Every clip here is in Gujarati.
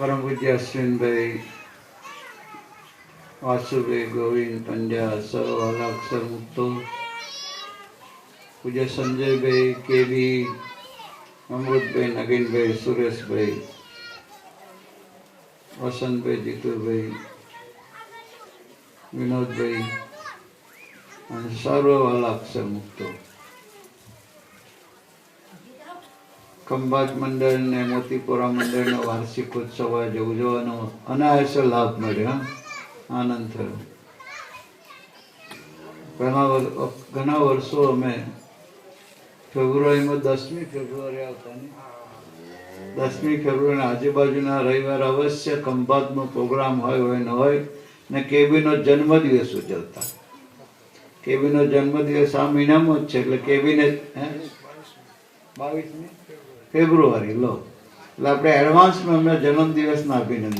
પરમ પૂજ્ય અશ્વિનભાઈ, વાસુભાઈ, ગોવિંદ પંડ્યા, સર્વ અક્ષર મુક્તો, પૂજ્ય સંજયભાઈ, કેવી, અમૃતભાઈ, નગીનભાઈ, સુરેશભાઈ, વસંતભાઈ, જીતુભાઈ, વિનોદભાઈ અને સર્વ અક્ષર મુક્તો, ખંભાત મંડળ ને મોતીપુરા મંડળનો વાર્ષિક ઉત્સવ આજે ઉજવવાનો અનાયાસ લાભ મળ્યો, આનંદ થયો. ઘણા વર્ષો અમે ફેબ્રુઆરીમાં 10મી ફેબ્રુઆરી આવતા ને 10મી ફેબ્રુઆરી આજુબાજુના રવિવાર અવશ્ય ખંભાતનો પ્રોગ્રામ હોય ન હોય ને કેબીનો જન્મદિવસ ઉજવતા. કેબીનો જન્મદિવસ આ મહિનામાં જ છે, એટલે કેબીને 22મી ફેબ્રુઆરી લો, એટલે આપણે એડવાન્સમાં અમે જન્મદિવસના અભિનંદન.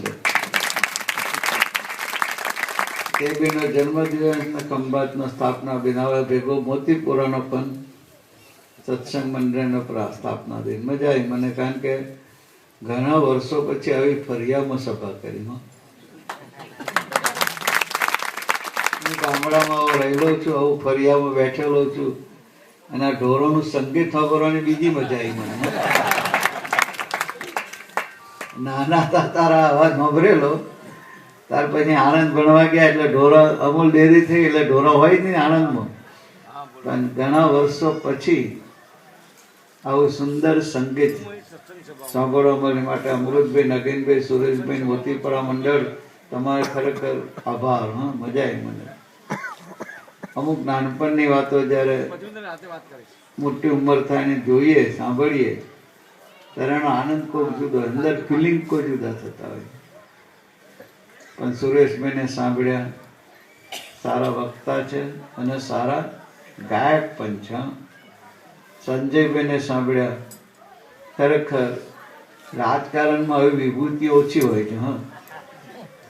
કેબીનો જન્મદિવસ ખંભાતનો સ્થાપના દિન આવે ભેગો મોતીપુરાનો પણ સત્સંગ મંડળનો સ્થાપના દિન. મજા આવી મને, કારણ કે ઘણા વર્ષો પછી આવી ફરિયામાં સભા કરી. હું ગામડામાં રહેલો છું, આવું ફરિયામાં બેઠેલો છું, અને આ ઢોરોનું સંગીત સાંભળવાની બીજી મજા આવી મને. નાના હતા તારા અવાજ સાંભળેલો, ત્યાર પછી આણંદ ભણવા ગયા એટલે ઢોરા અમૂલ ડેરી થઈ એટલે ઢોરા હોય નહીં આણંદમાં, પણ ઘણા વર્ષો પછી આવું સુંદર સંગીત સાંભળવા મળે માટે અમૃતભાઈ, નગીનભાઈ, સુરેશભાઈ, મોતીપુરા મંડળ, તમારે ખરેખર આભાર. મજા આવી મને. અમુક નાનપણની વાતો જ્યારે મોટી ઉંમર થાય ને જોઈએ, સાંભળીએ ત્યારે એનો આનંદ કોઈ જુદો, અંદર ફિલિંગ કોઈ જુદા થતા હોય. પણ સુરેશભાઈને સાંભળ્યા, સારા વક્તા છે અને સારા ગાયક પણ છે. સંજયભાઈને સાંભળ્યા, ખરેખર રાજકારણમાં હવે વિભૂતિ ઓછી હોય છે.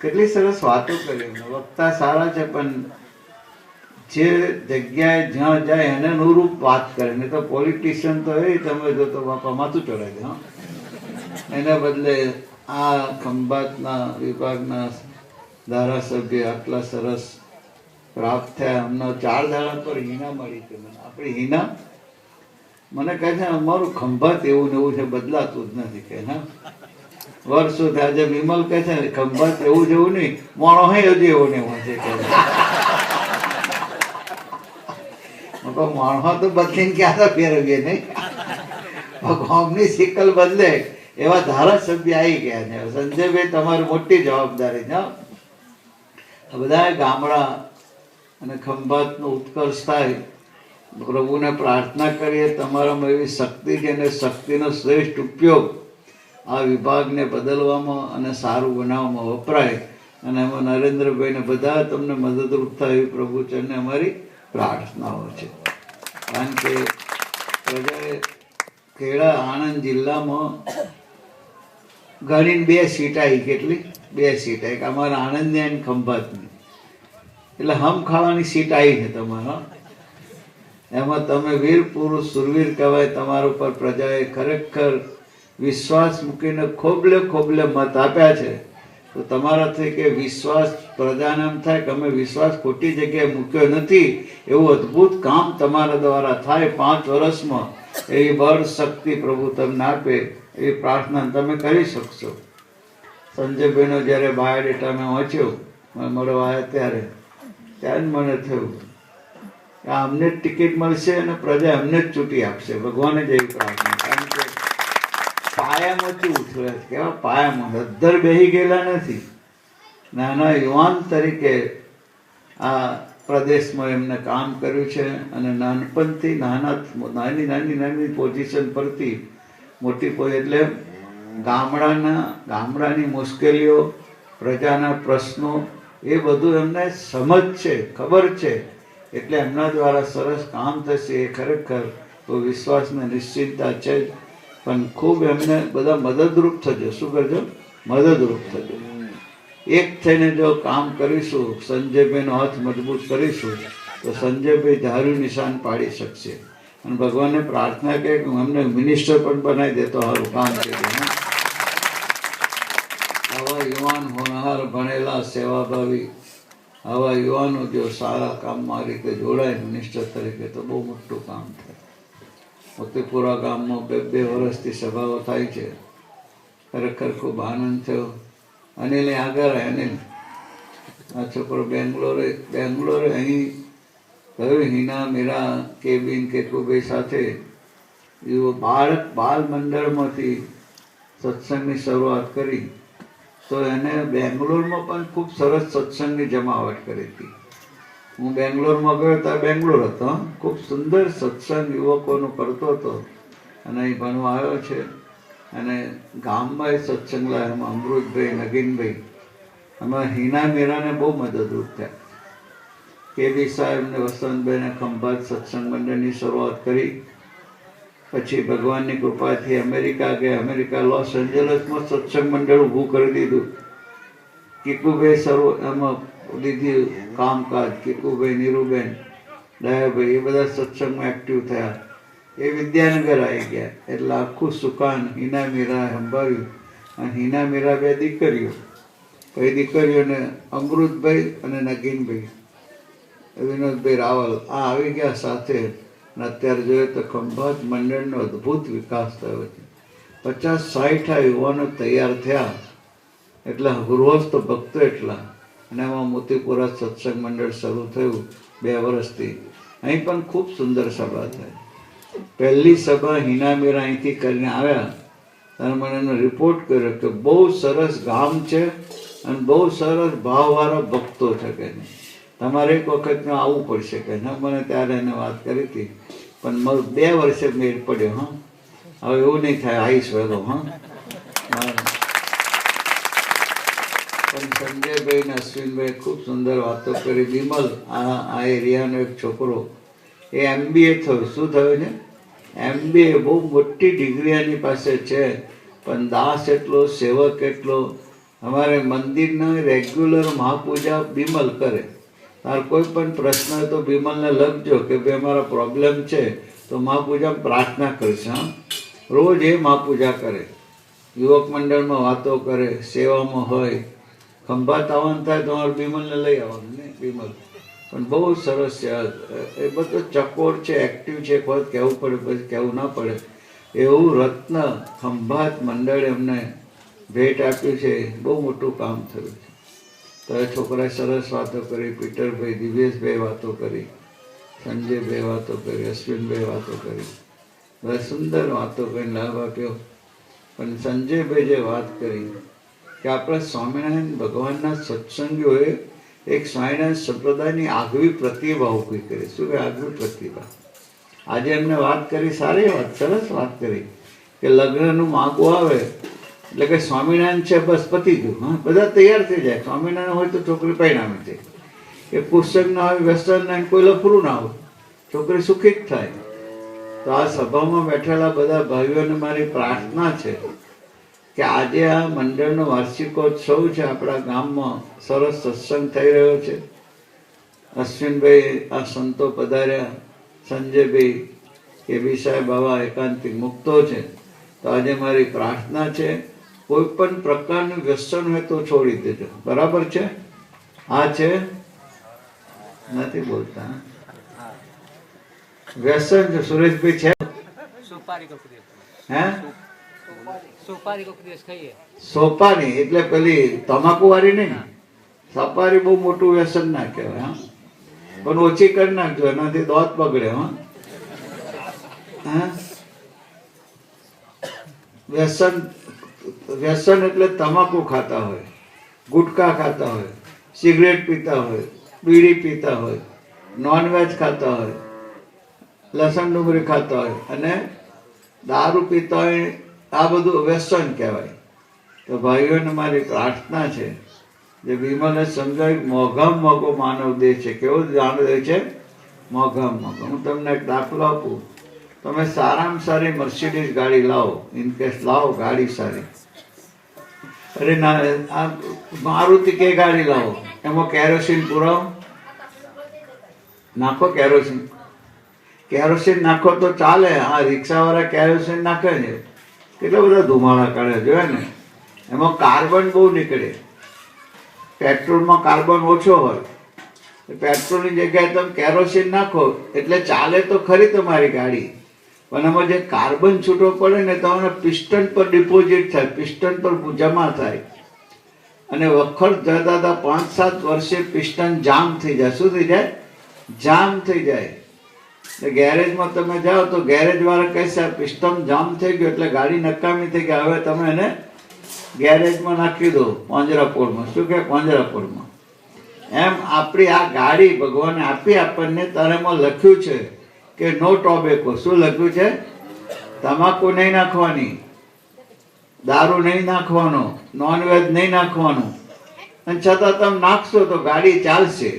કેટલી સરસ વાતો કરી, વક્તા સારા છે, પણ જે જગ્યાએ જ્યાં જાય એને અનુરૂપ વાત કરે. નહીં તો પોલિટિશિયન તો એ તમે જો તો બાપા માથું ચડાવી દે. એના બદલે આ ખંભાતના વિભાગના ધારાસભ્ય આટલા સરસ પ્રાપ્ત થયા. અમને 4 દાડા પર હિના મળી છે. મને આપણી હિના મને કહે છે અમારું ખંભાત એવું ને એવું છે, બદલાતું જ નથી. કે હા વર્ષો થયા. આજે વિમલ કહે છે ખંભાત એવું જેવું નહીં, માણો હજી એવું ને એવું છે. માણસો તો બદલીને ક્યાં તો ફેરવીએ નહીં, ગામની સિકલ બદલે એવા ધારાસભ્ય આવી ગયા છે. સંજયભાઈ તમારી મોટી જવાબદારી છે. બધા ગામડા અને ખંભાતનો ઉત્કર્ષ થાય, પ્રભુને પ્રાર્થના કરીએ તમારામાં એવી શક્તિ છે અને શક્તિનો શ્રેષ્ઠ ઉપયોગ આ વિભાગને બદલવામાં અને સારું બનાવવામાં વપરાય. અને એમાં નરેન્દ્રભાઈને બધા તમને મદદરૂપ થાય એવી પ્રભુ ચરણે અમારી પ્રાર્થનાઓ છે. કારણ કે પ્રજાએ ખેડા આણંદ જિલ્લામાં ગણીને 2 સીટ આવી. કેટલી? 2 સીટ આવી. અમારા આણંદની અને ખંભાતની, એટલે હમ ખાવાની સીટ આવી છે તમારા. એમાં તમે વીર પુરુષ સુરવીર કહેવાય. તમારા ઉપર પ્રજાએ ખરેખર વિશ્વાસ મૂકીને ખોબલે ખોબલે મત આપ્યા છે. તો તમારાથી કે વિશ્વાસ પ્રજાને એમ થાય કે અમે વિશ્વાસ ખોટી જગ્યાએ મૂક્યો નથી, એવું અદ્ભુત કામ તમારા દ્વારા થાય 5 વર્ષમાં. એવી બળ શક્તિ પ્રભુ તમને આપે એવી પ્રાર્થના તમે કરી શકશો. સંજયભાઈનો જ્યારે બાયોડેટા મેં વાંચ્યો, મેં મળવા આવ્યા ત્યારે જ મને થયું કે અમને જ ટિકિટ મળશે અને પ્રજા અમને જ ચૂંટી આપશે. ભગવાને જ એવી પ્રાર્થના. કારણ કે પાયામાંથી ઉઠ્યા છે. કેવા પાયામાં અદ્ધર બેસી ગયેલા નથી. નાના યુવાન તરીકે આ પ્રદેશમાં એમને કામ કર્યું છે અને નાનપણથી નાની પોઝિશન પરથી મોટી એટલે ગામડાની મુશ્કેલીઓ, પ્રજાના પ્રશ્નો એ બધું એમને સમજ છે, ખબર છે. એટલે એમના દ્વારા સરસ કામ થશે એ ખરેખર તો વિશ્વાસને નિશ્ચિંતતા છે. પણ ખૂબ એમને બધા મદદરૂપ થજો. શું કરજો? મદદરૂપ થજો. એક થઈને જો કામ કરીશું, સંજયભાઈનો હાથ મજબૂત કરીશું, તો સંજયભાઈ ધાર્યું નિશાન પાડી શકશે. અને ભગવાનને પ્રાર્થના કે હું એમને મિનિસ્ટર પણ બનાવી દેતો સારું કામ કર્યું. આવા યુવાન હોનહાર ભણેલા સેવાભાવી આવા યુવાનો જો સારા કામમાં આ રીતે જોડાય મિનિસ્ટર તરીકે તો બહુ મોટું કામ થાય. મોતીપુરા ગામમાં 2 વર્ષથી સભાઓ થાય છે. ખરેખર ખૂબ આનંદ થયો. અનિલ આગળ અનિલ આ છોકરો બેંગ્લોરે અહીં ગયું. હિના મીરા કેબિન કેકુભાઈ સાથે બાળ મંડળમાંથી સત્સંગની શરૂઆત કરી. તો એને બેંગ્લોરમાં પણ ખૂબ સરસ સત્સંગની જમાવટ કરી હતી. હું બેંગ્લોરમાં ગયો ત્યાં બેંગ્લોર હતો. ખૂબ સુંદર સત્સંગ યુવકોનો કરતો હતો અને અહીં ભણવા આવ્યો છે. અને ગામમાં એ સત્સંગ લાવ્યા. એમાં અમૃતભાઈ, નગીનભાઈ, એમાં હિના મીરાને બહુ મદદરૂપ થયા. કેબી સાહેબને વસંતભાઈને ખંભાત સત્સંગ મંડળની શરૂઆત કરી. પછી ભગવાનની કૃપાથી અમેરિકા ગયા. અમેરિકા લોસ એન્જલસમાં સત્સંગ મંડળ ઊભું કરી દીધું. કીકુભાઈ એમાં લીધી કામકાજ. કીકુભાઈ, નીરુબેન, દયાભાઈ એ બધા સત્સંગમાં એક્ટિવ થયા. એ વિદ્યાનગર આવી ગયા. એટલે આખું સુકાન હિના મીરા સંભાળ્યું. અને હિના મીરા 2 દીકરીઓ. પછી દીકરીઓને અમૃતભાઈ અને નગીનભાઈ, વિનોદભાઈ રાવલ આ આવી ગયા સાથે. અને અત્યારે જોઈએ તો ખંભાત મંડળનો અદ્ભુત વિકાસ થયો છે. 50-60 યુવાનો તૈયાર થયા. એટલે ગૃહસ્થ ભક્તો એટલા. અને એમાં મોતીપુરા સત્સંગ મંડળ શરૂ થયું 2 વર્ષથી. અહીં પણ ખૂબ સુંદર સભા થઈ. પહેલી સભા હિના મીરા અહીંથી કરીને આવ્યા ત્યારે મને એનો રિપોર્ટ કર્યો કે બહુ સરસ ગામ છે અને બહુ સરસ ભાવવાળા ભક્તો છે કે તમારે એક વખત આવવું પડશે કે મને ત્યારે એને વાત કરી હતી. પણ 2 વર્ષે મેળ પડ્યો. હવે એવું નહીં થાય, આવીશ વહેલો. પણ સંજયભાઈ ને અશ્વિનભાઈ ખૂબ સુંદર વાતો કરી. વિમલ આ એરિયાનો એક છોકરો એ MBA થયું. શું થયું છે? MBA. બહુ મોટી ડિગ્રી એની પાસે છે. પણ દાસ એટલો, સેવક એટલો. અમારે મંદિરના રેગ્યુલર મહાપૂજા બિમલ કરે. તાર કોઈ પણ પ્રશ્ન હોય તો બિમલને લખજો કે ભાઈ અમારા પ્રોબ્લેમ છે તો મહાપૂજામાં પ્રાર્થના કરશે. રોજ એ મહાપૂજા કરે. યુવક મંડળમાં વાતો કરે, સેવામાં હોય. ખંભાત આવવાનું થાય તો અમારે બિમલને લઈ આવવાનું ને. બિમલ પણ બહુ સરસ છે. એ બધો ચકોર છે, એક્ટિવ છે. કોઈ કહેવું પડે પછી કહેવું ના પડે એવું રત્ન ખંભાત મંડળે એમને ભેટ આપ્યું છે. બહુ મોટું કામ થયું છે. તો એ છોકરાએ સરસ વાતો કરી. પીટરભાઈ, દિવ્યેશભાઈ વાતો કરી, સંજયભાઈ વાતો કરી, અશ્વિનભાઈ વાતો કરી. બધા સુંદર વાતો કરીને લાભ આપ્યો. પણ સંજયભાઈ જે વાત કરી કે આપણે સ્વામિનારાયણ ભગવાનના સત્સંગીઓએ એક સ્વામિનારાયણ સંપ્રદાયની આગવી પ્રતિભા ઊભી કરી. શું કે આગવી પ્રતિભા? આજે એમને વાત કરી, સારી વાત, સરસ વાત કરી કે લગ્નનું માગું આવે એટલે કે સ્વામિનારાયણ છે બસ પતી ગયું. બધા તૈયાર થઈ જાય. સ્વામિનારાયણ હોય તો છોકરી પરિણામે છે. કે પુસ્તક ના હોય, વ્યસન ના કોઈ લફરું ના હોય, છોકરી સુખી જ થાય. તો આ સભામાં બેઠેલા બધા ભાઈઓને મારી પ્રાર્થના છે કે આજે આ મંડળનો વાર્ષિકોત્સવ છે, આપણા ગામમાં સરસ સત્સંગ થઈ રહ્યો છે. અશ્વિનભાઈ આ સંતો પધાર્યા, સંજયભાઈ કે બી સાહેબ આવા એકાંતિક મુક્તો છે. તો આજે મારી પ્રાર્થના છે, કોઈ પણ પ્રકારનું વ્યસન હોય તો છોડી દેજો. બરાબર છે? આ છે નથી બોલતા વ્યસન છે. સુરેશભાઈ છે હે સોપારી એટલે પેલી તમાકુ વાળી નહીં. સપારી બહુ મોટું વ્યસન ના કહેવાય. હા, પણ ઓછી કરી નાખજો, એનાથી દોત બગડે. હા, વ્યસન વ્યસન એટલે તમાકુ ખાતા હોય, ગુટકા ખાતા હોય, સિગરેટ પીતા હોય, બીડી પીતા હોય, નોનવેજ ખાતા હોય, લસણ ડુંગળી ખાતા હોય અને દારૂ પીતા હોય. આ બધું વ્યસન કહેવાય. તો ભાઈઓને મારી પ્રાર્થના છે, જે વિમલે સમજાવ્યું મોઘામાં મોઘો માનવ દેહ છે. કેવો માનવ દેહ છે? મોઘામાં મોઘો. હું તમને એક દાખલો આપું. તમે સારામાં સારી મર્સિડીઝ ગાડી લાવો, ઇનકેસ લાવો ગાડી સારી, અરે ના આ મારુતિ કે ગાડી લાવો, એમાં કેરોસીન પુરાવો, નાખો કેરોસીન. કેરોસીન નાખો તો ચાલે. આ રિક્ષાવાળા કેરોસીન નાખે છે, કેટલા બધા ધુમાડા કાઢે જોયા ને. એમાં કાર્બન બહુ નીકળે. પેટ્રોલમાં કાર્બન ઓછો હોય. પેટ્રોલની જગ્યાએ તમે કેરોસીન નાખો એટલે ચાલે તો ખરી તમારી ગાડી, પણ એમાં જે કાર્બન છૂટો પડે ને તમને પિસ્ટન પર ડિપોઝિટ થાય, પિસ્ટન પર જમા થાય અને વખત જતા હતા 5-7 વર્ષે પિસ્ટન જામ થઈ જાય. શું થઈ જાય? જામ થઈ જાય. ગેરેજમાં તમે જાઓ તો ગેરેજ વાળા કહેશે પિસ્ટન જામ થઈ ગયો એટલે ગાડી નકામી થઈ ગઈ, હવે તમે એને ગેરેજમાં નાખી દો, પાંજરાપોળમાં. શું કે પાંજરાપોળમાં? એમ આપણી આ ગાડી ભગવાને આપી આપણને, ત્યારે એમાં લખ્યું છે કે નો ટોબેકો. શું લખ્યું છે? તમાકુ નહીં નાખવાની, દારૂ નહીં નાખવાનો, નોનવેજ નહીં નાખવાનું. અને છતાં તમે નાખશો તો ગાડી ચાલશે.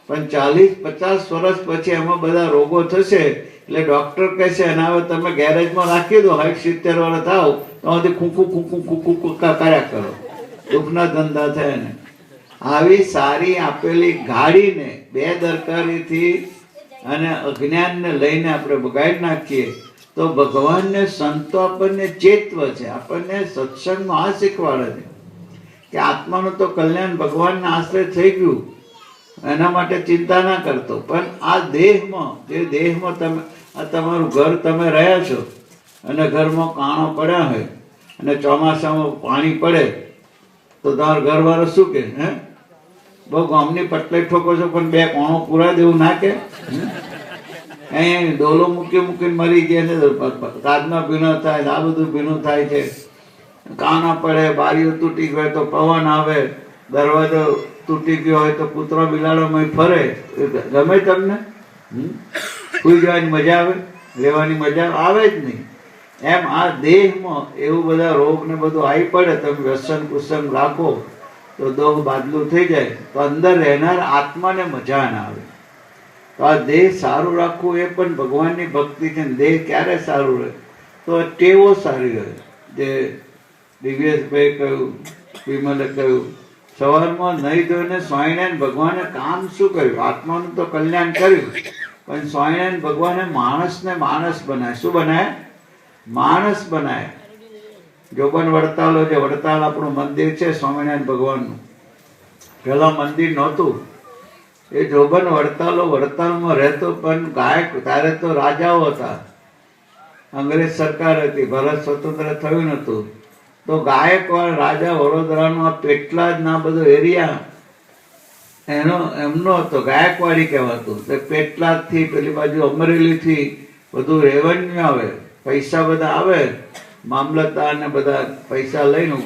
પણ 40-50 વર્ષ પછી એમાં બધા રોગો થશે. એટલે ડોક્ટર કહેશે અને હવે તમે ગેરેજમાં રાખી દો, 60-70 વર્ષ થાવ તો ખુંખું ખુંખું ખુંખું કુક્કા કર્યા કરો, દુઃખના ધંધા થાય ને. આવી સારી આપેલી ગાડીને બેદરકારીથી અને અજ્ઞાનને લઈને આપણે બગાડી નાખીએ તો ભગવાનને સંતો આપણને ચેતવ છે, આપણને સત્સંગમાં આ શીખવાડે છે કે આત્માનું તો કલ્યાણ ભગવાનના આશ્રય થઈ ગયું, એના માટે ચિંતા ના કરતો. પણ આ દેહમાં, જે દેહમાં તમે આ તમારું ઘર તમે રહ્યા છો અને ઘરમાં કાણો પડ્યા હોય અને ચોમાસામાં પાણી પડે તો તમારા ઘરવાળો શું કે? હે બહુ ગામની પટલાઈ ઠોકો છો પણ 2 કોણો પૂરા દેવું ના કે? અહીં ડોલો મૂકીને મરી ગયા છે, કાચના ભીનો થાય, આ બધું ભીનું થાય છે. કાના પડે, બારીઓ તૂટી ગયો તો પવન આવે, દરવાજો તૂટી ગયો હોય તો કૂતરો બિલાડોમાં ફરે, ગમે તમને? સુઈ જવાની મજા આવે? લેવાની મજા આવે જ નહીં. એમ આ દેહમાં એવું બધા રોગ ને બધું આવી પડે, તમે વ્યસન કુસન રાખો તો દોહ બાદલું થઈ જાય, તો અંદર રહેનાર આત્માને મજા ના આવે. તો આ દેહ સારું રાખવું એ પણ ભગવાનની ભક્તિ છે. દેહ ક્યારે સારું રહે? તો ટેવો સારી રહે. જે દિવ્યેશભાઈ કહ્યું, વિમલે કહ્યું, સવારમાં નહીં ધોઈને સ્વામિનારાયણ ભગવાને કામ શું કર્યું? આત્માનું તો કલ્યાણ કર્યું, પણ સ્વામિનારાયણ ભગવાને માણસને માણસ બનાય. શું બનાય? માણસ બનાય. જોબન વડતાલો, જે વડતાલ આપણું મંદિર છે સ્વામિનારાયણ ભગવાનનું, પેલા મંદિર નહોતું. એ જોબન વડતાલમાં રહેતો, પણ ગાયક ત્યારે તો રાજાઓ હતા, અંગ્રેજ સરકાર હતી, ભારત સ્વતંત્ર થયું નતું. તો ગાયકવાડ રાજા વડોદરાનો આ પેટલાદ ના બધો એરિયા એમનો હતો, ગાયકવાડી કહેવાતું. પેટલાદ થી પેલી બાજુ અમરેલી થી બધું રેવન્યુ આવે, પૈસા બધા આવે, મામલતદાર ને બધા પૈસા લઈને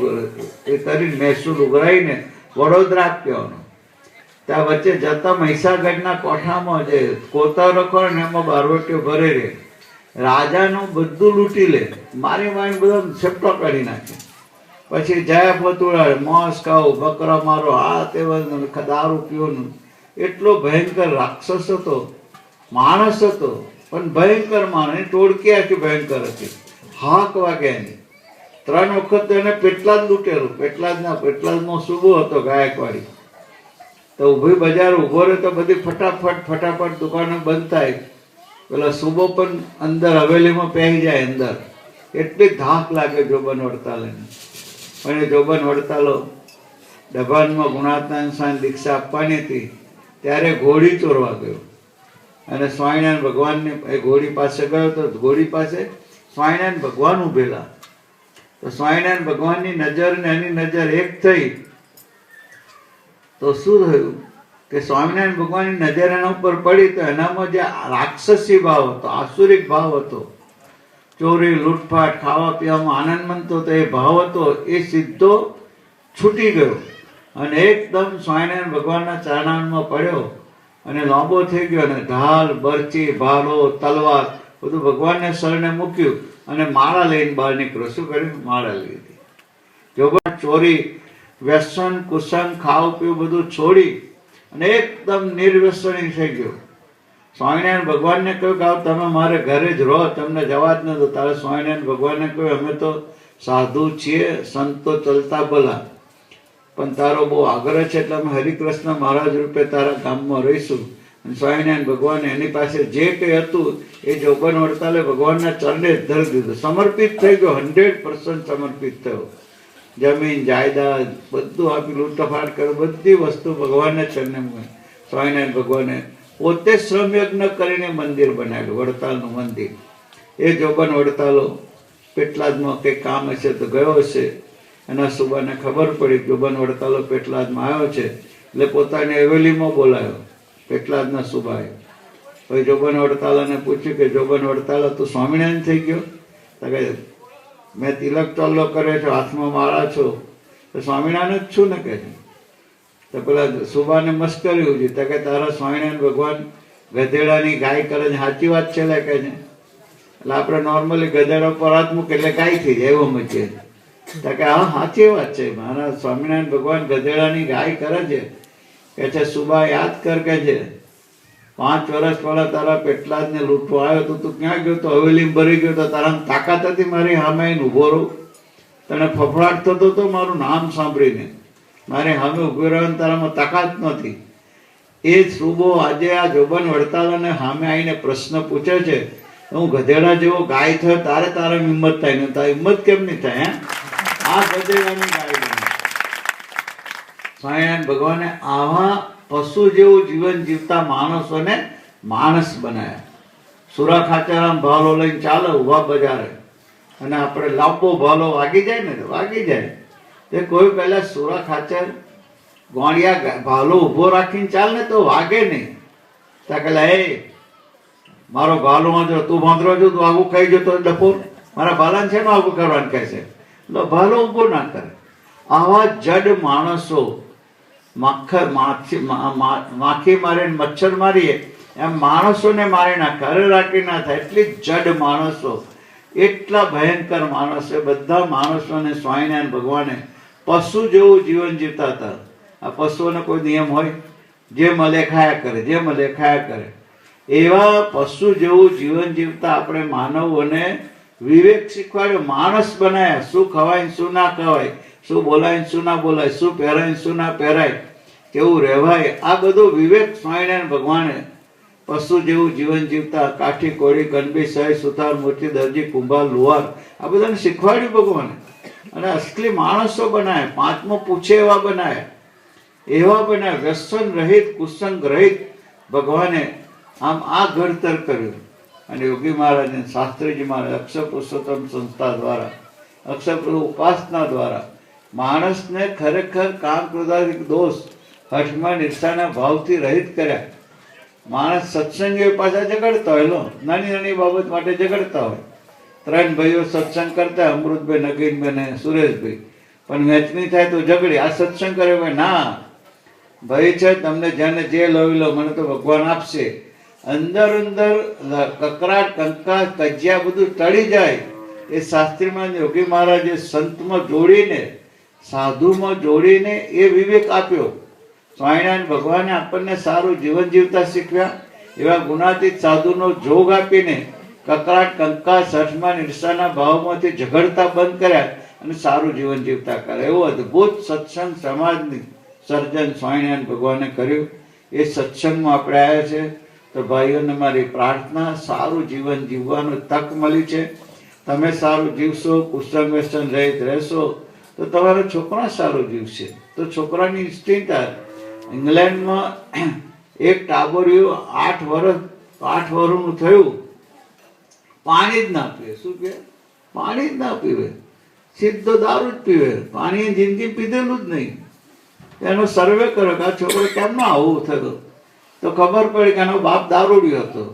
એ કરીને મહેસૂલ ઉઘરાઈને વડોદરા આપવાનો. ત્યાં વચ્ચે જતા મહીસાગઢના કોઠામાં જે કોતા રખો ને એમાં બારવટીઓ ભરે રહે, રાજાનું બધું લૂંટી લે, મારી બધા છેપટો કાઢી નાખે. પછી જયા ફતુડા, માંસ ખાઓ, બકરા મારો, આ તે દારૂ પીવાનું. એટલો ભયંકર રાક્ષસ હતો, માણસ હતો, પણ ભયંકર માણસ, ટોળકી આખી ભયંકર હતી, હાક વાગે એની. 3 વખત એને પેટલાદ લૂંટેલું. પેટલાદનો સુબો હતો ગાયકવાડી. તો ઊભી બજાર ઊભો રહે તો બધી ફટાફટ દુકાનો બંધ થાય. પેલા સુબો પણ અંદર હવેલીમાં પહેરી જાય અંદર. એટલી ધાક લાગે જોબન વડતાલની. પણ એ જોબન વડતાલો ડભાનમાં ગુણાત્મા સાંજ દીક્ષા આપવાની હતી ત્યારે ઘોડી ચોરવા ગયો અને સ્વામિનારાયણ ભગવાનને એ ઘોડી પાસે ગયો તો ઘોડી પાસે સ્વામિનારાયણ ભગવાન ઊભેલા. તો સ્વામિનારાયણ ભગવાનની નજર ને એની નજર એક થઈ. તો શું થયું કે સ્વામિનારાયણ ભગવાનની નજર એના ઉપર પડી તો એનામાં જે રાક્ષસી ભાવ હતો, આસુરિક ભાવ હતો, ચોરી લૂંટફાટ ખાવા પીવામાં આનંદમંદ હતો, એ ભાવ હતો એ સીધો છૂટી ગયો અને એકદમ સ્વામિનારાયણ ભગવાનના ચરણામાં પડ્યો અને લાંબો થઈ ગયો અને ઢાલ, બરચી, ભાલો, તલવાર બધું ભગવાનને શરણે મૂક્યું અને માળા લઈને બહાર નીકળ્યો. શું કર્યું? માળા લીધી. જો ચોરી, વ્યસન, કુસંગ, ખાવું પીવું બધું છોડી અને એકદમ નિર્વ્યસની થઈ ગયો. સ્વામિનારાયણ ભગવાનને કહ્યું કે તમે મારે ઘરે જ રહો, તમને જવા જ નતો. તારે સ્વામિનારાયણ ભગવાનને કહ્યું અમે તો સાધુ છીએ, સંતો ચલતા ભલા, પણ તારો બહુ આગ્રહ છે એટલે અમે હરિકૃષ્ણ મહારાજ રૂપે તારા ગામમાં રહીશું. અને સ્વામિનારાયણ ભગવાને એની પાસે જે કંઈ હતું એ જોબન વડતાલે ભગવાનના ચરણે જ ધરી દીધું. સમર્પિત થઈ ગયો, 100% સમર્પિત થયો. જમીન જાયદાદ બધું આપી, લૂંટફાટ કર્યો, બધી વસ્તુ ભગવાનને ચરણે મૂકી. સ્વામિનારાયણ ભગવાને પોતે શ્રમયજ્ઞ કરીને મંદિર બનાવ્યું, વડતાલનું મંદિર. એ જોબન વડતાલો પેટલાદમાં કંઈક કામ હશે તો ગયો હશે. એના સુબાને ખબર પડી જોબન વડતાલો પેટલાદમાં આવ્યો છે એટલે પોતાની હવેલીમાં બોલાયો પેટલાદના સુબાએ. પછી જોબન વડતાલાને પૂછ્યું કે જોબન વડતાલા તું સ્વામિનારાયણ થઈ ગયો? તો કે મેં તિલક ચોલ્લો કર્યો છો, હાથમાં માળા છો, તો સ્વામિનારાયણ જ છું ને કે છે. તો પેલા સુબાને મસ્કરી ઉજી. તો કે તારા સ્વામિનારાયણ ભગવાન ગધેડાની ગાય કરે છે, સાચી વાત છે લે કે છે. એટલે આપણે નોર્મલી ગધેડા પર હાથ મૂકે એટલે ગાય થઈ જાય એવો મચે. તો કે હા સાચી વાત છે, મારા સ્વામિનારાયણ ભગવાન ગધેડાની ગાય કરે છે કે છે. સુબા યાદ કર કે છે 5 વર્ષ પહેલા તારા પેટલાદને લૂંટવા આવ્યો તો તું ક્યાં ગયો? તો હવેલીમાં ભરી ગયો તો તારા તાકાત હતી મારી સામે આવીને ઊભો રહું? તને ફફડાટ થતો હતો મારું નામ સાંભળીને? મારે સામે ઊભી રહેવાની તારામાં તાકાત નથી. એ સુબો આજે આ જોબન વડતાલાને સામે આવીને પ્રશ્ન પૂછે છે, હું ગધેડા જેવો ગાય થયો તારે હિંમત થાય ને? તારી હિંમત કેમ નહીં થાય? આ ગધેડાની ગાય બની. સ્વામિનારાયણ ભગવાને આવા પશુ જેવું જીવન જીવતા માણસોને માણસ બનાવ્યા. સુરા ખાચરામ ભાલો લઈને ચાલે ઉભા બજારે અને આપણે લાંબો ભાલો વાગી જાય ને તો વાગી જાય. તે કોઈ પહેલા સુરા ખાચર ગોળિયા ભાલો ઉભો રાખીને ચાલ ને તો વાગે નહીં. ત્યાં પેલા એ મારો ભાલો વાંધો, તું વાંધરો છો, તું આગું ખાઈ જતો ડફોર, મારા ભાલાને છે ને આગું કરવાનું કહે છે. ભાલો ઉભો ના કરે. આવા જડ માણસો માખી મારે મચ્છર મારીએ એમ માણસોને મારી નાખે, અરે રાખી ના થાય. એટલી જડ માણસો, એટલા ભયંકર માણસો. બધા માણસોને સ્વામિનારાયણ ભગવાને પશુ જેવું જીવન જીવતા હતા. આ પશુઓનો કોઈ નિયમ હોય? જે મળે ખાયા કરે, જે મળે ખાયા કરે. એવા પશુ જેવું જીવન જીવતા આપણે માનવોને વિવેક શીખવાડ્યો, માણસ બનાવ્યા. શું ખવાય શું ના ખવાય, શું બોલાય શું ના બોલાય, શું પહેરાય શું ના પહેરાય, કેવું રહેવાય, આ બધો વિવેક સ્વામિનારાયણ ભગવાને પશુ જેવું જીવન જીવતા કાઠી, કોળી, કનબી, સહી, સુથાર, મોચી, દરજી, કુંભાર, લુહાર આ બધાને શીખવાડ્યું ભગવાને. અને અસલી માણસો બનાવ્યા, 5મો પૂછે એવા બનાવ્યા, એવા બનાવ્યા. વ્યસન રહિત, કુસંગ રહિત ભગવાને આમ આ ઘડતર કર્યું. અને યોગી મહારાજ અને શાસ્ત્રીજી મહારાજ અક્ષર પુરુષોત્તમ સંસ્થા દ્વારા, અક્ષર ઉપાસના દ્વારા માણસને ખરેખર કામ, ક્રોધાદિક દોષ, હઠમાં નિષ્ઠાના ભાવથી રહિત કર્યા. માણસ સત્સંગીઓ પાછા ઝઘડતા હોય, નાની નાની બાબત માટે ઝઘડતા હોય. 3 ભાઈઓ સત્સંગ કરતા, અમૃતભાઈ, નગીનભાઈ ને સુરેશભાઈ, પણ વહેંચણી થાય તો ઝઘડી. આ સત્સંગ કરે ભાઈ ના ભાઈ છે, તમને જેને જે લઈ લો, મને તો ભગવાન આપશે. અંદર અંદર કકરાટ, કંકાસ, કજિયા બધું ટળી જાય. એ શાસ્ત્રીમાં યોગી મહારાજે સંતમાં જોડીને, સાધુમાં જોડીને એ વિવેક આપ્યો. સ્વામિનારાયણ ભગવાને આપણને સારું જીવન જીવતા શીખવ્યા. એવા ગુણાતીત સાધુનો જોગ આપીને કકળાટ કંકા સઠમાં ઈર્ષાના ભાવમાંથી ઝઘડતા બંધ કર્યા અને સારું જીવન જીવતા કર્યા. એવો અદ્ભુત સત્સંગ સમાજની સર્જન સ્વામિનારાયણ ભગવાને કર્યું. એ સત્સંગમાં આપણે આવ્યા છે. તો ભાઈઓને મારી પ્રાર્થના, સારું જીવન જીવવાનું તક મળી છે. તમે સારું જીવશો, કુસંગ વ્યસન રહિત રહેશો તો તમારા છોકરા સારું જીવશે. તો છોકરાની ઇન્સ્ટિંક્ટ ઇંગ્લેન્ડમાં એક ટાબરિયું 8 વર્ષનું થયું, પાણી જ ના પીવે. શું કે? પાણી જ ના પીવે, સીધો દારૂ જ પીવે. પાણી જિંદગી પીધેલું જ નહીં. એનો સર્વે કર્યો કે આ છોકરો કેમ ના આવું થયું, તો ખબર પડી કે એનો બાપ દારૂડિયો હતો.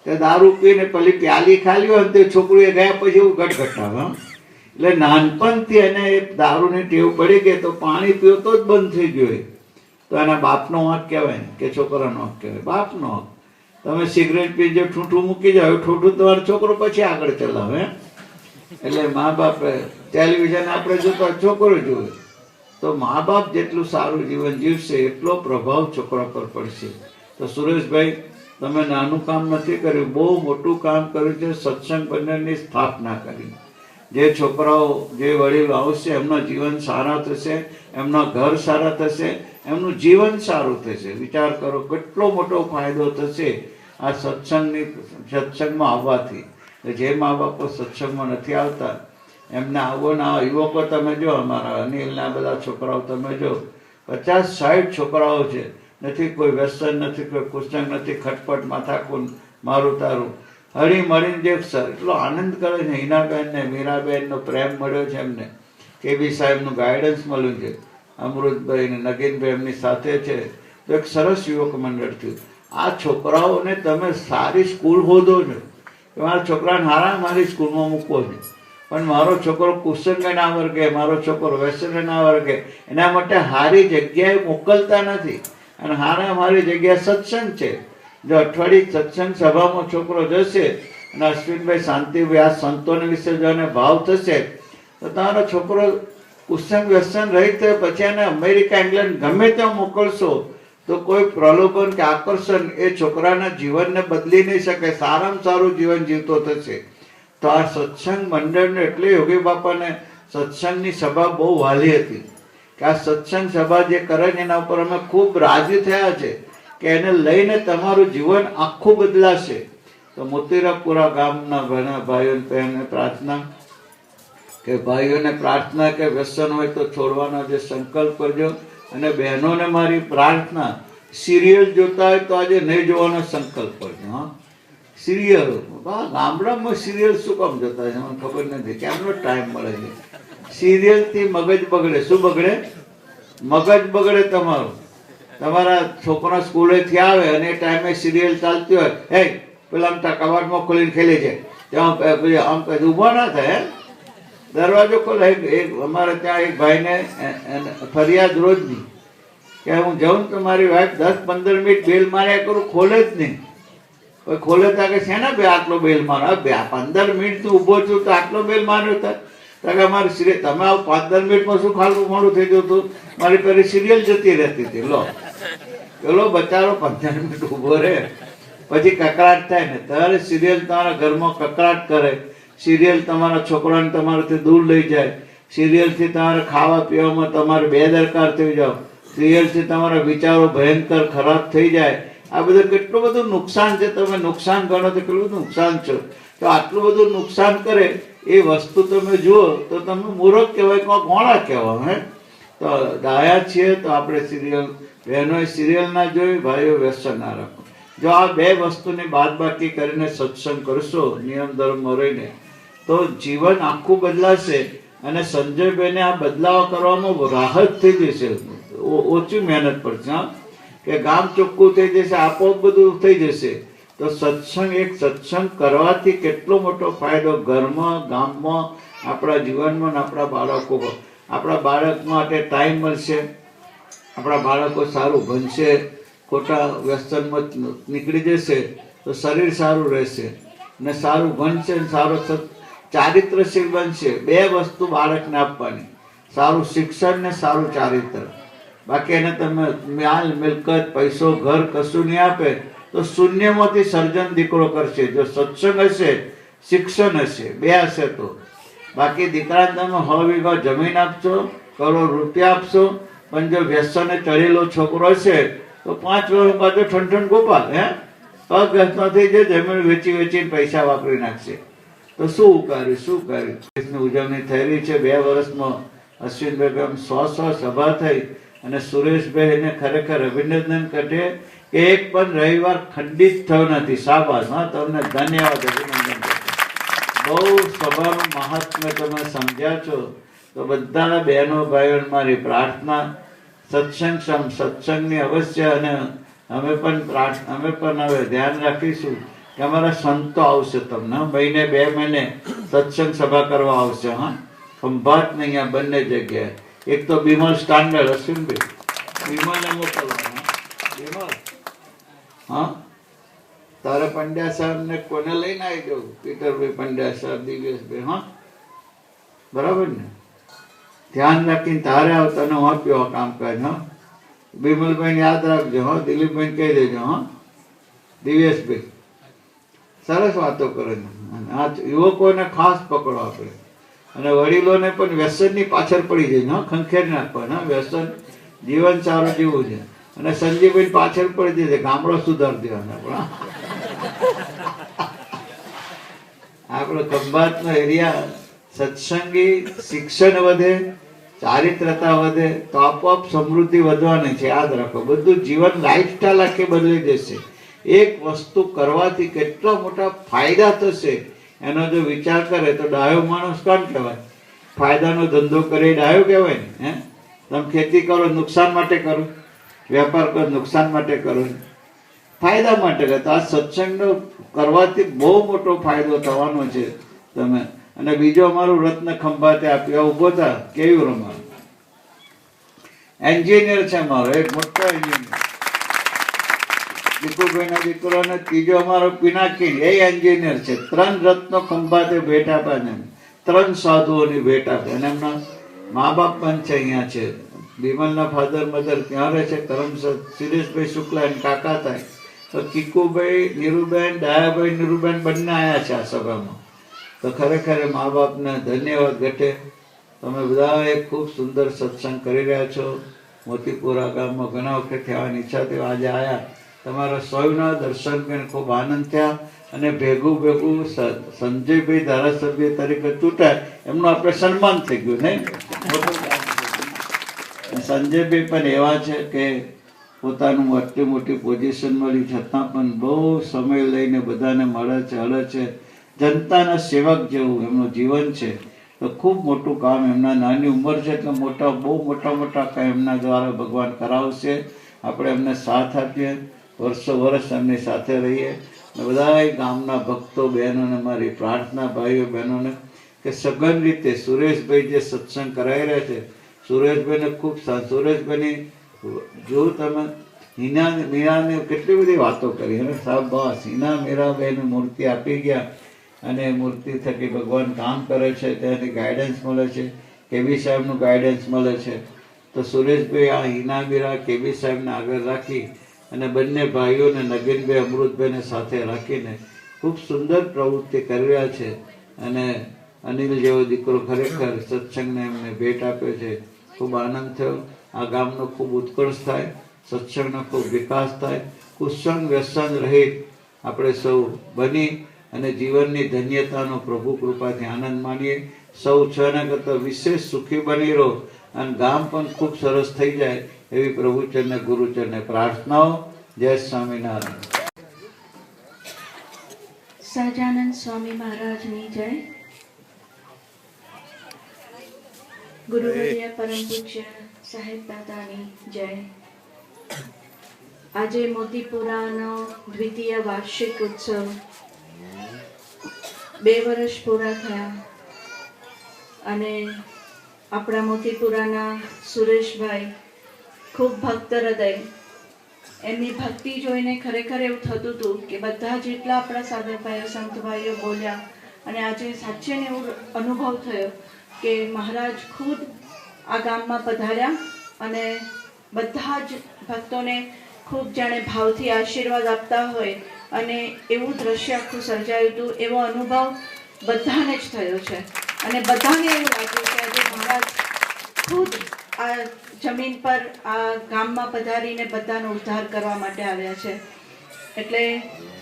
તે દારૂ પીને પેલી પ્યાલી ખાલી હોય ને તે છોકરીએ ગયા પછી એવું ગટગટાવે. એટલે નાનપણથી એને એ દારૂની ટેવ પડી ગઈ તો પાણી પીવો જ બંધ થઈ ગયો. તો એના બાપનો વાંક કહેવાય ને કે છોકરાનો વાંક કહેવાય? બાપનો વાંક. તમે સિગરેટ પી જે ઠૂઠું મૂકી જાવ, ઠૂઠું તમારો છોકરો પછી આગળ ચલાવે. એટલે મા બાપે ટેલિવિઝન આપણે જોતા છોકરો જોવે. તો મા બાપ જેટલું સારું જીવન જીવશે એટલો પ્રભાવ છોકરા પર પડશે. તો સુરેશભાઈ, તમે નાનું કામ નથી કર્યું, બહુ મોટું કામ કર્યું છે. સત્સંગ બંધનની સ્થાપના કરી. જે છોકરાઓ, જે વડીલો આવશે એમના જીવન સારા થશે, એમના ઘર સારા થશે, એમનું જીવન સારું થશે. વિચાર કરો કેટલો મોટો ફાયદો થશે આ સત્સંગમાં આવવાથી. જે મા બાપો સત્સંગમાં નથી આવતા એમને આવવાના યુવકો તમે જો, અમારા અનિલના બધા છોકરાઓ તમે જો, 50-60 છોકરાઓ છે. નથી કોઈ વ્યસન, નથી કોઈ કુસંગ, નથી ખટપટ માથાકૂટ મારું તારું. હળી મળીને જે એટલો આનંદ કરે છે. હિનાબેનને, મીરાબેનનો પ્રેમ મળ્યો છે એમને. કેબી સાહેબનું ગાઈડન્સ મળ્યું છે. અમૃતભાઈ ને નગીનભાઈ એમની સાથે છે. તો એક સરસ યુવક મંડળ થયું. આ છોકરાઓને તમે સારી સ્કૂલ શોધો છો કે મારા છોકરાને મારી સ્કૂલમાં મૂકવો છે, પણ મારો છોકરો કુસંગ ના વર્ગે, મારો છોકરો વ્યસન ના વર્ગે, એના માટે સારી જગ્યાએ મોકલતા નથી. અને મારી જગ્યા સત્સંગ છે. જો અઠવાડિયે સત્સંગ સભામાં છોકરો જશે અને અશ્વિનભાઈ, શાંતિભાઈ આ સંતોને વિશે જો એને ભાવ થશે તો તમારો છોકરો કુસંગ વ્યસન રહિત થાય. પછી એને અમેરિકા, ઇંગ્લેન્ડ ગમે ત્યાં મોકલશો તો કોઈ પ્રલોભન કે આકર્ષણ એ છોકરાના જીવનને બદલી નહીં શકે. સારામાં સારું જીવન જીવતો થશે. તો આ સત્સંગ મંડળને એટલે યોગી બાપાને સત્સંગની સભા બહુ વાલી હતી કે આ સત્સંગ સભા જે કરે છે એના ઉપર અમે ખૂબ રાજી થયા છે કે એને લઈને તમારું જીવન આખું બદલાશે. તો મોતીરાપુરા ગામના ઘણા ભાઈઓને પ્રાર્થના કે વ્યસન હોય તો છોડવાનો જે સંકલ્પ કરજો. અને બહેનોને મારી પ્રાર્થના, સિરિયલ જોતા હોય તો આજે નહીં જોવાનો સંકલ્પ કરજો. હા, સિરિયલ ગામડામાં સિરિયલ શું કામ જોતા હોય મને ખબર નથી. કેમનો ટાઈમ મળે છે? સિરિયલથી મગજ બગડે. શું બગડે? મગજ બગડે તમારું. તમારા છોકરા સ્કૂલેથી આવે અને એ ટાઈમે સિરિયલ ચાલતી હોય, હે પેલા આમ કબાટમાં ખોલીને ખેલી છે ત્યાં આમ કઈ ઊભા ના થાય. દરવાજો ખોલે. અમારે ત્યાં એક ભાઈને ફરિયાદ રોજની કે હું જાઉં તો મારી વાઈફ 10-15 મિનિટ બેલ માર્યા કરું, ખોલે જ નહીં. ખોલે તા કે શેના બે આટલો બેલ મારો? 15 મિનિટ તું ઊભો છું તો આટલો બેલ માર્યો હતા? કે અમારી સિરિયલ, તમે 15 મિનિટમાં શું ખાલું મોડું થઈ ગયું હતું? મારી પેલી સિરિયલ જતી રહેતી હતી. લો પેલો બચારો 15 મિનિટ ઊભો રહે, પછી કકડાટ થાય ને. ત્યારે સિરિયલ તમારા ઘરમાં કકડાટ કરે. સિરિયલ તમારા છોકરાને તમારાથી દૂર લઈ જાય. સિરિયલથી તમારે ખાવા પીવામાં તમારે બેદરકાર થઈ જાઓ. સિરિયલથી તમારા વિચારો ભયંકર ખરાબ થઈ જાય. આ બધું કેટલું બધું નુકસાન છે. તમે નુકસાન ગણો તો કેટલું બધું નુકસાન છે. તો આટલું બધું નુકસાન કરે એ વસ્તુ તમે જુઓ તો તમે મૂર્ખ કહેવાય, ગોળા કહેવાય. હે તો ડાયા છીએ તો આપણે સિરિયલ, બહેનોએ સિરિયલ ના જોઈ, ભાઈઓ વ્યસન ના રાખો. જો આ બે વસ્તુની બાદબાકી કરીને સત્સંગ કરશો નિયમ ધર્મમાં રહીને તો જીવન આખું બદલાશે. અને સંજયભાઈને આ બદલાવ કરવામાં રાહત થઈ જશે. ઓછી મહેનત પડશે. હા, કે ગામ ચોખ્ખું થઈ જશે, આપોઆપ બધું થઈ જશે. તો સત્સંગ, એક સત્સંગ કરવાથી કેટલો મોટો ફાયદો ઘરમાં, ગામમાં, આપણા જીવનમાં, આપણા બાળક માટે ટાઈમ મળશે. આપણા બાળકો સારું ભણશે, ખોટા વ્યસનમાં નીકળી જશે તો શરીર સારું રહેશે ને સારું ભણશે, સારો ચારિત્રશીલ બનશે. બે વસ્તુ બાળકને આપવાની, સારું શિક્ષણ ને સારું ચારિત્ર. બાકી એને તમે માલ મિલકત, પૈસો, ઘર કશું નહીં આપે તો શૂન્યમાંથી સર્જન દીકરો કરશે. જો સત્સંગ હશે, શિક્ષણ હશે, બે હશે તો. બાકી દીકરાને તમે 100 વીઘા જમીન આપશો, કરોડ રૂપિયા આપશો, પણ જો વ્યસને ચડેલો છોકરો હશે તો 5 વર્ષ બાદ ઠંઠણ ગોપાલ પગ ઘસનો થઈ જાય, જમીન વેચી વેચીને પૈસા વાપરી નાખશે. તો શું કર્યું? ઉજવણી થઈ રહી છે. 2 વર્ષમાં અશ્વિનભાઈ 100 સભા થઈ અને સુરેશભાઈને ખરેખર અભિનંદન કરે કે એક પણ રવિવાર ખંડિત થયો નથી. શાબાશ, તમને ધન્યવાદ, અભિનંદન. બહુ સભાનું મહાત્મ્ય તમે સમજ્યા છો. તો બધા બહેનો ભાઈઓ મારી પ્રાર્થના, સત્સંગની અવશ્ય, અને અમે પણ હવે ધ્યાન રાખીશું કે અમારા સંતો આવશે તમને મહિને 2 મહિને સત્સંગ સભા કરવા આવશે. ખંભાત ને અહીંયા બંને જગ્યાએ. એક તો બિમલ સ્ટાન્ડર્ડ, અશ્વિનભાઈ બિમલને મોકલવાના. બિમલ, તારે પંડ્યા સાહેબ ને કોને લઈને આવી જવું? પીટરભાઈ પંડ્યા સાહેબ, દિવ્યેશભાઈ, બરાબર ને? ધ્યાન રાખીને તારે આવતાને આપ્યો કામકાજ. બિમલભાઈ યાદ રાખજો. દિલીપભાઈ કહી દેજો. દિવ્યેશભાઈ સરસ વાતો કરે. આ યુવકોને ખાસ પકડો આપણે, અને વડીલોને પણ વ્યસનની પાછળ પડી જાય. ખંખેરી નાખવાના. વ્યસન જીવન સારું જીવવું છે. અને સંજીવભાઈ પાછળ પડી જાય, ગામડો સુધારી દેવાના. આપણો ખંભાતનો એરિયા સત્સંગી, શિક્ષણ વધે, ચારિત્રતા વધે તો આપોઆપ સમૃદ્ધિ વધવાની છે. યાદ રાખો, બધું જીવન લાઈફસ્ટાઈલ આખી બદલી જશે. એક વસ્તુ કરવાથી કેટલા મોટા ફાયદા થશે એનો જો વિચાર કરે તો ડાયો માણસ કોણ કહેવાય? ફાયદાનો ધંધો કરે ડાયો કહેવાય ને. તમે ખેતી કરો નુકસાન માટે કરો, વેપાર કરો નુકસાન માટે કરો, ફાયદા માટે કરે. તો આ સત્સંગનો કરવાથી બહુ મોટો ફાયદો થવાનો છે તમે. અને બીજો અમારું રત્ન ખંભાતે આપ્યો, ઉભો થા. કેવું રમારું એન્જિનિયર છે અમારો, એક મોટો એન્જિનિયર. દીકુભાઈ ના દીકરો ને ત્રીજો અમારો પિનાકી, એ એન્જિનિયર છે. 3 રત્નો ખંભાતે ભેટ આપ્યા, 3 સાધુઓની ભેટ આપે. અને એમના મા બાપ પણ છે અહીંયા છે. બિમલના ફાધર મધર ત્યાં રહે છે કરમસદ. સુરેશભાઈ શુક્લા એને કાકા થાય. તો કીકુભાઈ, નીરુબેન, ડાયાભાઈ નીરુબેન બંને આવ્યા છે આ સભામાં. તો ખરેખર મા બાપને ધન્યવાદ ઘટે. તમે બધા એક ખૂબ સુંદર સત્સંગ કરી રહ્યા છો. મોતીપુરા ગામમાં ઘણા વખત આવવાની ઈચ્છા થઈ, આજે આવ્યા. તમારા સૌના દર્શન કરીને ખૂબ આનંદ થયા. અને ભેગું સંજયભાઈ ધારાસભ્ય તરીકે ચૂંટાય એમનું આપણે સન્માન થઈ ગયું નહીં? સંજયભાઈ પણ એવા છે કે પોતાનું આટલી મોટી પોઝિશન મળી છતાં પણ બહુ સમય લઈને બધાને મળે છે, હળે છે. જનતાના સેવક જેવું એમનું જીવન છે. તો ખૂબ મોટું કામ, એમના નાની ઉંમર છે એટલે બહુ મોટા કામ એમના દ્વારા ભગવાન કરાવશે. આપણે એમને સાથ આપીએ, વર્ષો એમની સાથે રહીએ. બધા ગામના ભક્તો બહેનોને મારી પ્રાર્થના, ભાઈઓ બહેનોને, કે સઘન રીતે સુરેશભાઈ જે સત્સંગ કરાવી રહ્યા છે, સુરેશભાઈને ખૂબ સુરેશભાઈની જો તમે મીરાને કેટલી બધી વાતો કરી. અને સાહેબ બસ હિના મીરાબાઈની મૂર્તિ આપી ગયા, અને મૂર્તિ થકી ભગવાન કામ કરે છે. ત્યાંથી ગાઈડન્સ મળે છે, કેબી સાહેબનું ગાઈડન્સ મળે છે. તો સુરેશભાઈ આ હિના મીરા કેબી સાહેબને આગળ રાખી અને બંને ભાઈઓને નગીનભાઈ, અમૃતભાઈને સાથે રાખીને ખૂબ સુંદર પ્રવૃત્તિ કરી રહ્યા છે. અને અનિલ જેવો દીકરો ખરેખર સત્સંગને એમને ભેટ આપ્યો છે. ખૂબ આનંદ થયો. આ ગામનો ખૂબ ઉત્કર્ષ થાય, સત્સંગનો ખૂબ વિકાસ થાય. કુસંગ વ્યસન રહિત આપણે સૌ બની અને જીવનની ધન્યતાનો પ્રભુ કૃપાથી આનંદ માણીએ. સૌ છના કરતાં વિશેષ સુખી બની રહો અને ગામ પણ ખૂબ સરસ થઈ જાય એવી પ્રભુચરને ગુરુચરને પ્રાર્થનાઓ. જય સ્વામિનારાયણ. સહજાનંદ સ્વામી મહારાજની જય. ગુરુવર્ય પરમ પૂજ્ય સાહેબ દાદાની જય. આજે મોતીપુરાનો દ્વિતીય વાર્ષિક ઉત્સવ 2 વર્ષ પૂરા થયા. અને આપણા મોતીપુરાના સુરેશભાઈ ખૂબ ભક્ત હૃદય, એમની ભક્તિ જોઈને ખરેખર એવું થતું હતું કે બધા જેટલા આપણા સાધકભાઈઓ સંતભાઈઓ બોલ્યા, અને આજે સાચે એવું અનુભવ થયો કે મહારાજ ખુદ આ ગામમાં પધાર્યા અને બધા જ ભક્તોને ખૂબ જાણે ભાવથી આશીર્વાદ આપતા હોય અને એવું દ્રશ્ય આખું સર્જાયું હતું. એવો અનુભવ બધાને જ થયો છે અને બધાને એવું લાગ્યું કે આજે મહારાજ ખુદ આ જમીન પર આ ગામમાં પધારીને બધાનો ઉદ્ધાર કરવા માટે આવ્યા છે. એટલે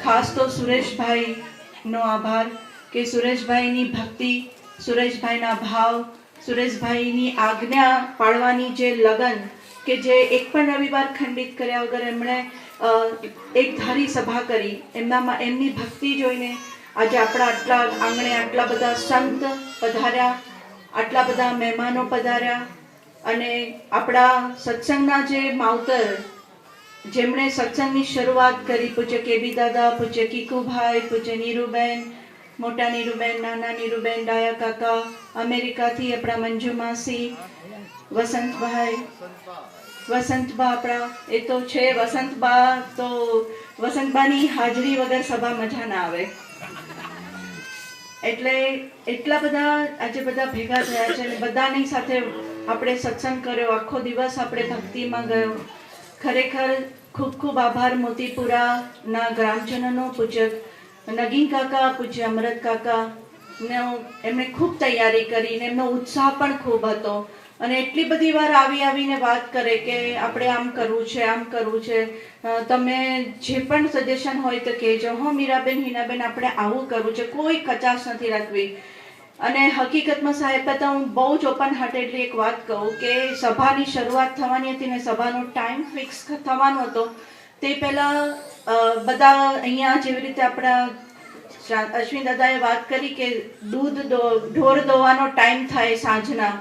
ખાસ તો સુરેશભાઈનો આભાર કે સુરેશભાઈની ભક્તિ, સુરેશભાઈના ભાવ, સુરેશભાઈની આજ્ઞા પાળવાની જે લગન કે જે એક પણ રવિવાર ખંડિત કર્યા વગર એમણે એક ધારી સભા કરી, એમની ભક્તિ જોઈને આજે આપણા આટલા આંગણે આટલા બધા સંત પધાર્યા, આટલા બધા મહેમાનો પધાર્યા અને આપણા સત્સંગના જે માવતર જેમણે સત્સંગની શરૂઆત કરી, પૂજ્ય કેબી દાદા, પૂજ્ય કીકુભાઈ, પૂજ્ય નીરુબેન, મોટા નીરુબેન, નાના નીરુબેન, ડાયા કાકા, અમેરિકાથી આપણા મંજુ માસી, વસંતભાઈ, વસંતબા આપણા એ તો છે. વસંતબા તો વસંતબાની હાજરી વગર સભા મજા ના આવે. એટલે એટલા બધા આજે બધા ભેગા થયા છે અને બધાની સાથે આપણે સત્સંગ કર્યો, આખો દિવસ આપણે ભક્તિમાં ગયો. ખરેખર ખૂબ ખૂબ આભાર મોતીપુરાના ગ્રામજનોનો, પૂજ્ય નગીન કાકા, પૂજ્ય અમરત કાકા ને એમણે ખૂબ તૈયારી કરીને એમનો ઉત્સાહ પણ ખૂબ હતો અને એટલી બધી વાર આવીને વાત કરે કે આપણે આમ કરવું છે, આમ કરવું છે, તમે જે પણ સજેશન હોય તો કહેજો. હો મીરાબેન, હિનાબેન, આપણે આવું કરવું છે, કોઈ કચાશ નથી રાખવી. અને હકીકતમાં સાહેબ તો હું બહુ જ ઓપન હાર્ટેડલી એક વાત કહું કે સભાની શરૂઆત થવાની હતી ને સભાનો ટાઈમ ફિક્સ થવાનો હતો તે પહેલાં બધા અહીંયા જેવી રીતે આપણા અશ્વિન દાદાએ વાત કરી કે ઢોર દોવાનો ટાઈમ થાય સાંજના,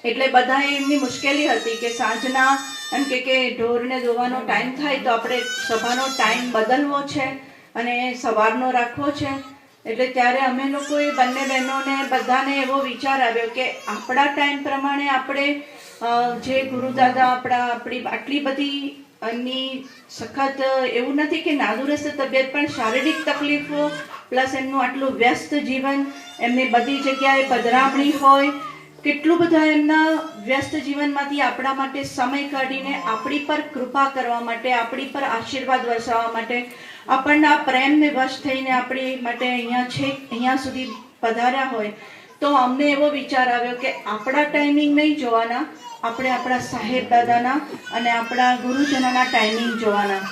એટલે બધાએ એમની મુશ્કેલી હતી કે સાંજના એમ કે ઢોરને દોવાનો ટાઈમ થાય તો આપણે સભાનો ટાઈમ બદલવો છે અને સવારનો રાખવો છે. એટલે ત્યારે અમે લોકોએ બંને બહેનોને બધાને એવો વિચાર આવ્યો કે આપણા ટાઈમ પ્રમાણે આપણે જે ગુરુદાદા આપણી આટલી બધી એમની સખત એવું નથી કે નાદુરસ્ત તબિયત પણ શારીરિક તકલીફો પ્લસ એમનું આટલું વ્યસ્ત જીવન, એમની બધી જગ્યાએ પધરામણી હોય, કેટલું બધા એમના વ્યસ્ત જીવનમાંથી આપણા માટે સમય કાઢીને આપણી પર કૃપા કરવા માટે, આપણી પર આશીર્વાદ વરસાવવા માટે, આપણના પ્રેમને વશ થઈને આપણી માટે અહીંયા સુધી પધાર્યા હોય તો અમને એવો વિચાર આવ્યો કે આપણા ટાઈમિંગ નહીં જોવાના, આપણે આપણા સાહેબ દાદાના અને આપણા ગુરુજનોના ટાઈમિંગ જોવાના.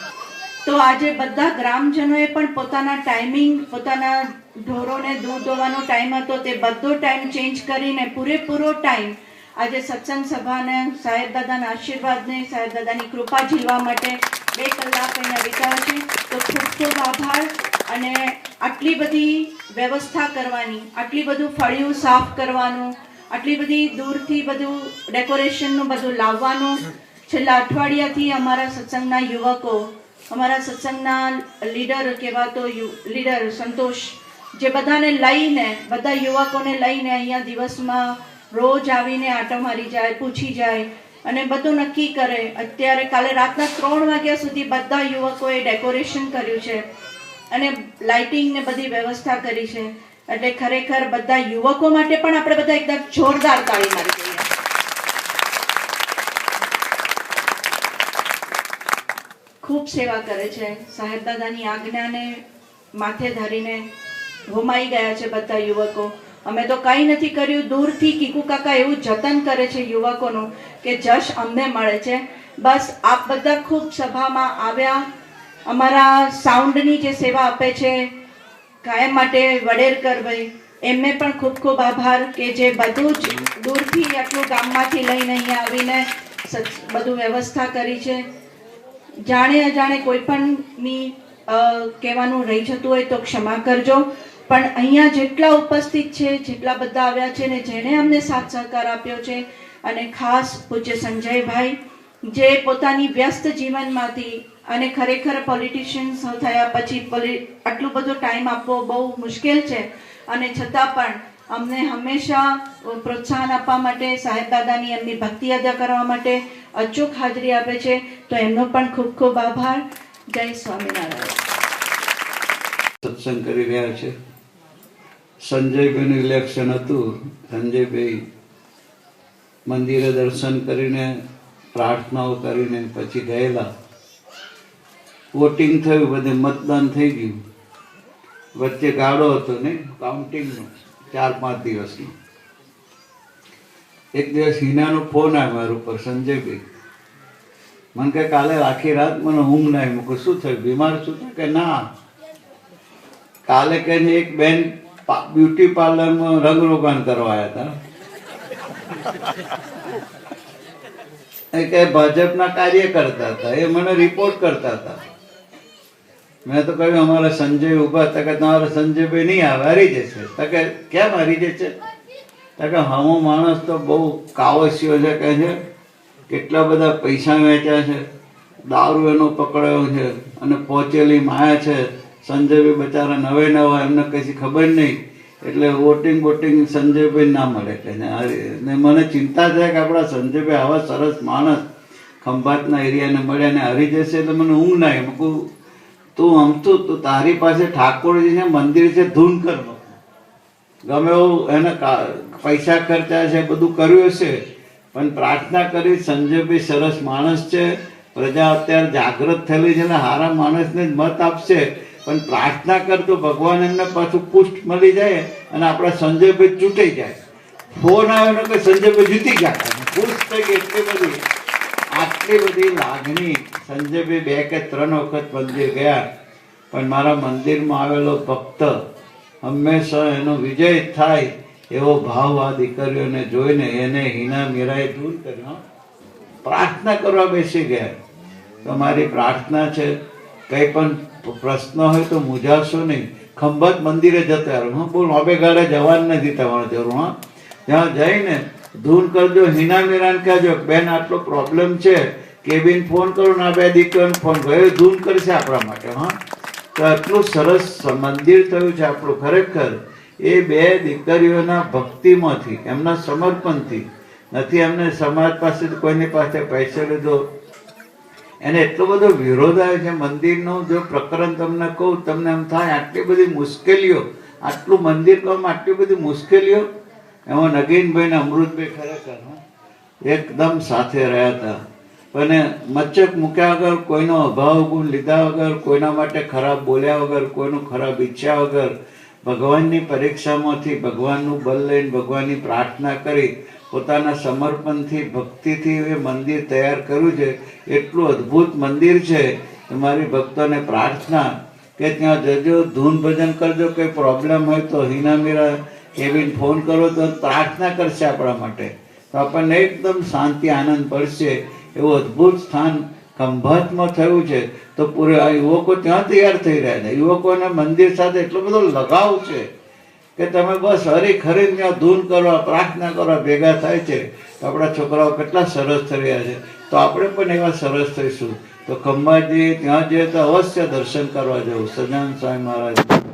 તો આજે બધા ગ્રામજનોએ પણ પોતાના ટાઈમિંગ, પોતાના ઢોરોને દૂધ દોવાનો ટાઈમ હતો તે બધો ટાઈમ ચેન્જ કરીને પૂરેપૂરો ટાઈમ આજે સત્સંગ સભાને, સાહેબ દાદાના આશીર્વાદને, સાહેબ દાદાની કૃપા ઝીલવા માટે 2 કલાક અહીંયા વિતાવ્યા છે. તો ખૂબ ખૂબ આભાર. અને આટલી બધી વ્યવસ્થા કરવાની, આટલી બધું ફળિયું સાફ કરવાનું, આટલી બધી દૂરથી બધું ડેકોરેશનનું બધું લાવવાનું, છેલ્લા અઠવાડિયાથી અમારા સત્સંગના યુવકો, અમારા સત્સંગના લીડર કહેવાતો લીડર સંતોષ, જે બધાને લઈને, બધા યુવકોને લઈને અહીંયા દિવસમાં રોજ આવીને આંટો મારી જાય, પૂછી જાય અને બધું નક્કી કરે. અત્યારે કાલે રાતના 3 વાગ્યા સુધી બધા યુવકોએ ડેકોરેશન કર્યું છે અને લાઇટિંગ ને બધી વ્યવસ્થા કરી છે. એટલે ખરેખર બધા યુવકો માટે પણ આપણે બધા એકદમ જોરદાર તાળી મારી દઈએ. ખૂબ સેવા કરે છે. સાહેબ દાદાની આજ્ઞાને માથે ધરીને હોમાઈ ગયા છે બધા યુવકો. અમે તો કંઈ નથી કર્યું, દૂરથી કીકુ કાકા એવું જતન કરે છે યુવકોનું કે જશ અમને મળે છે. બસ આપ બધા ખૂબ સભામાં આવ્યા. અમારા સાઉન્ડની જે સેવા આપે છે કાયમ માટે વડેરકરભાઈ, એમને પણ ખૂબ ખૂબ આભાર કે જે બધું જ દૂરથી આટલું ગામમાંથી લઈને અહીંયા આવીને બધું વ્યવસ્થા કરી છે. જાણે અજાણે કોઈ પણની કહેવાનું રહી જતું હોય તો ક્ષમા કરજો. પણ અહીંયા જેટલા ઉપસ્થિત છે, જેટલા બધા આવ્યા છે ને જેણે અમને સાથ સહકાર આપ્યો છે, અને ખાસ પૂજ્ય સંજયભાઈ જે પોતાની વ્યસ્ત જીવનમાંથી અને ખરેખર પોલિટિશિયન્સ થયા પછી આટલું બધો ટાઈમ આપવો બહુ મુશ્કેલ છે અને છતાં પણ અમને હંમેશા પ્રોત્સાહન આપવા માટે, સાહેબ દાદાની એમની ભક્તિ અદા કરવા માટે અચૂક હાજરી આપે છે. તો એમનો પણ ખૂબ ખૂબ આભાર. જય સ્વામિનારાયણ. સત્સંગ કરી રહ્યા છે. સંજયભાઈનું ઇલેક્શન હતું. સંજયભાઈ મંદિરે દર્શન કરીને પ્રાર્થનાઓ કરીને પછી ગયેલા. વોટિંગ થયું, બધે મતદાન થઈ ગયું. વચ્ચે ગાળો હતો ને કાઉન્ટિંગનો 4-5 દિવસનો. એક દિવસ હિનાનો ફોન આવ્યો મારા ઉપર, સંજયભાઈ. મને કે કાલે આખી રાત મને ઊંઘ ના આવી. મૂકું શું થયું, બીમાર છું? કે ના, કાલે કે એક બેન બ્યુટી પાર્લરમાં રંગરોગાન કરવા આવ્યા હતા. એ કે ભાજપના કાર્યકર્તા હતા, એ મને રિપોર્ટ કરતા હતા. મેં તો કહ્યું અમારા સંજય ઉભા હતા. કે તમારા સંજયભાઈ નહીં આવે, હારી જશે. તો કે કેમ હારી જશે? તો કે હમો માણસ તો બહુ કાવસ્યો છે, કહે છે કેટલા બધા પૈસા વેચ્યા છે, દારૂ એનો પકડાયો છે, અને પહોંચેલી માયા છે. સંજયભાઈ બચારા નવે નવા, એમને કશી ખબર નહીં, એટલે વોટિંગ સંજયભાઈ ના મળે. કે ને મને ચિંતા છે કે આપણા સંજયભાઈ આવા સરસ માણસ ખંભાતના એરિયાને મળ્યા ને હારી જશે, એટલે મને ઊંઘ ના આવી. મૂકું તું અમતું તું તારી પાસે ઠાકોરજી છે, મંદિર છે, ધૂન કર. ગમે એવું એને પૈસા ખર્ચા છે, બધું કર્યું હશે, પણ પ્રાર્થના કરી. સંજયભાઈ સરસ માણસ છે, પ્રજા અત્યારે જાગૃત થયેલી છે ને સારા માણસને જ મત આપશે. પણ પ્રાર્થના કરતો ભગવાન એમને પાછું પુષ્ટ મળી જાય અને આપણા સંજયભાઈ ચૂંટાઈ જાય. ફોન આવ્યો ને કે સંજયભાઈ જીતી ગયા, ખુશ થઈ ગઈ. આટલી બધી લાગણી. સંજયભાઈ 2 કે 3 વખત મંદિર ગયા, પણ મારા મંદિરમાં આવેલો ભક્ત હંમેશા એનો વિજય થાય એવો ભાવ આ દીકરીઓને જોઈને એને હિના મીરાએ દૂર કર્યો. પ્રાર્થના કરવા બેસી ગયા. તમારી પ્રાર્થના છે, કંઈ પણ પ્રશ્ન હોય તો મૂંઝાશો નહીં. ખંભાત મંદિરે જતા રહો. હા, બોલ અબે ગાડે જવાનું નથી તમારે જરૂર. હા, ત્યાં જઈને ધૂન કરજો. હિના મીરાને કહેજો બેન આટલો પ્રોબ્લેમ છે, કેબિન ફોન કરો ને આ 2 દીકરીઓને ફોન કરો, એ ધૂન કરશે આપણા માટે. હા, તો આટલું સરસ મંદિર થયું છે આપણું. ખરેખર એ 2 દીકરીઓના ભક્તિમાંથી, એમના સમર્પણથી નથી. એમને સમાજ પાસેથી કોઈની પાસે પૈસો લીધો. એને એટલો બધો વિરોધ આવે છે મંદિરનો. જો પ્રકરણ તમને કહું, તમને એમ થાય આટલી બધી મુશ્કેલીઓ, આટલું મંદિર કરવામાં આટલી બધી મુશ્કેલીઓ. એમાં નગીનભાઈ ને અમૃતભાઈ ખરેખર એકદમ સાથે રહ્યા હતા. પણ મચક મૂક્યા વગર, કોઈનો અભાવ ગુણ લીધા વગર, કોઈના માટે ખરાબ બોલ્યા વગર, કોઈનું ખરાબ ઈચ્છ્યા વગર, ભગવાનની પરીક્ષામાંથી ભગવાનનું બલ લઈને ભગવાનની પ્રાર્થના કરી, પોતાના સમર્પણથી, ભક્તિથી એ મંદિર તૈયાર કર્યું છે. એટલું અદ્ભુત મંદિર છે. મારી ભક્તોને પ્રાર્થના કે ત્યાં જજો, ધૂન ભજન કરજો. કંઈ પ્રોબ્લેમ હોય તો હિના મીરા કેબિન ફોન કરો તો પ્રાર્થના કરશે આપણા માટે. તો આપણને એકદમ શાંતિ, આનંદ પડશે. એવું અદ્ભુત સ્થાન ખંભાતમાં થયું છે. તો પૂરે આ યુવકો ત્યાં તૈયાર થઈ રહ્યા છે. યુવકોને મંદિર સાથે એટલો બધો લગાવ છે કે તમે બસ હરી ખરીને ત્યાં ધૂન કરવા, પ્રાર્થના કરવા ભેગા થાય છે. તો આપણા છોકરાઓ કેટલા સરસ થઈ રહ્યા છે. તો આપણે પણ એવા સરસ થઈશું. તો ખંભાતજી ત્યાં જઈએ તો અવશ્ય દર્શન કરવા જવું. સજાનંદ સ્વામી મહારાજ.